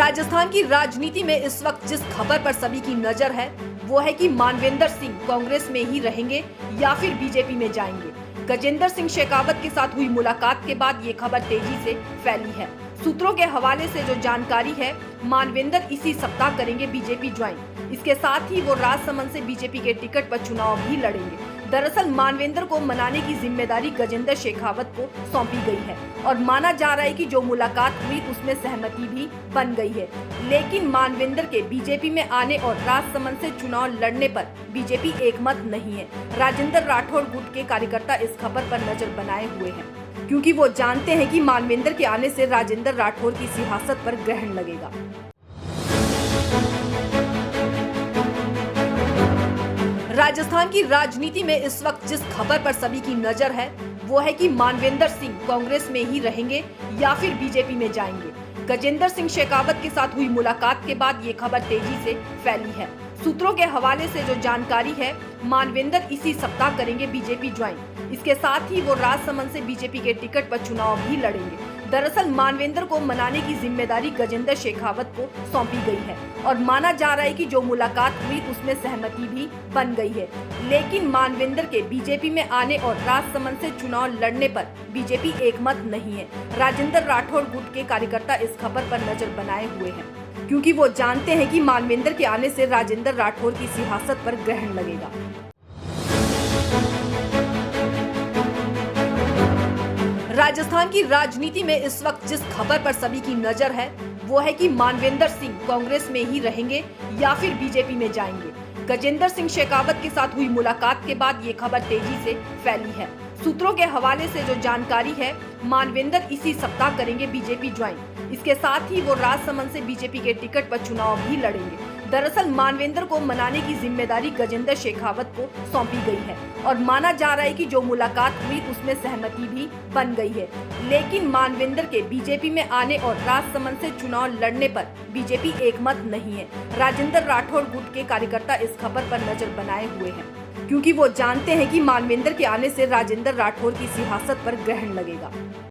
राजस्थान की राजनीति में इस वक्त जिस खबर पर सभी की नजर है वो है कि मानवेंद्र सिंह कांग्रेस में ही रहेंगे या फिर बीजेपी में जाएंगे। गजेंद्र सिंह शेखावत के साथ हुई मुलाकात के बाद ये खबर तेजी से फैली है। सूत्रों के हवाले से जो जानकारी है, मानवेंद्र इसी सप्ताह करेंगे बीजेपी ज्वाइन। इसके साथ ही वो राजसमंद से बीजेपी के टिकट पर चुनाव भी लड़ेंगे। दरअसल मानवेंद्र को मनाने की जिम्मेदारी गजेंद्र शेखावत को सौंपी गई है और माना जा रहा है कि जो मुलाकात हुई उसमें सहमति भी बन गई है। लेकिन मानवेंद्र के बीजेपी में आने और राजसमंद से चुनाव लड़ने पर बीजेपी एकमत नहीं है। राजेंद्र राठौड़ गुट के कार्यकर्ता इस खबर पर नजर बनाए हुए हैं, क्योंकि वो जानते हैं कि मानवेंद्र के आने से राजेंद्र राठौड़ की सियासत पर ग्रहण लगेगा। राजस्थान की राजनीति में इस वक्त जिस खबर पर सभी की नजर है वो है कि मानवेंद्र सिंह कांग्रेस में ही रहेंगे या फिर बीजेपी में जाएंगे। गजेंद्र सिंह शेखावत के साथ हुई मुलाकात के बाद ये खबर तेजी से फैली है। सूत्रों के हवाले से जो जानकारी है, मानवेंद्र इसी सप्ताह करेंगे बीजेपी ज्वाइन। इसके साथ ही वो राजसमंद से बीजेपी के टिकट पर चुनाव भी लड़ेंगे। दरअसल मानवेंद्र को मनाने की जिम्मेदारी गजेंद्र शेखावत को सौंपी गई है और माना जा रहा है कि जो मुलाकात हुई उसमें सहमति भी बन गई है। लेकिन मानवेंद्र के बीजेपी में आने और राजसमंद से चुनाव लड़ने पर बीजेपी एकमत नहीं है। राजेंद्र राठौड़ गुट के कार्यकर्ता इस खबर पर नजर बनाए हुए हैं, क्योंकि वो जानते हैं कि मानवेंद्र के आने से राजेंद्र राठौड़ की सियासत पर ग्रहण लगेगा। राजस्थान की राजनीति में इस वक्त जिस खबर पर सभी की नजर है वो है कि मानवेंद्र सिंह कांग्रेस में ही रहेंगे या फिर बीजेपी में जाएंगे। गजेंद्र सिंह शेखावत के साथ हुई मुलाकात के बाद ये खबर तेजी से फैली है। सूत्रों के हवाले से जो जानकारी है, मानवेंद्र इसी सप्ताह करेंगे बीजेपी ज्वाइन। इसके साथ ही वो राजसमंद से बीजेपी के टिकट पर चुनाव भी लड़ेंगे। दरअसल मानवेंद्र को मनाने की जिम्मेदारी गजेंद्र शेखावत को सौंपी गई है और माना जा रहा है कि जो मुलाकात हुई उसमें सहमति भी बन गई है। लेकिन मानवेंद्र के बीजेपी में आने और राजसमंद से चुनाव लड़ने पर बीजेपी एकमत नहीं है। राजेंद्र राठौड़ गुट के कार्यकर्ता इस खबर पर नजर बनाए हुए हैं, क्योंकि वो जानते हैं कि मानवेंद्र के आने से राजेंद्र राठौड़ की सियासत पर ग्रहण लगेगा।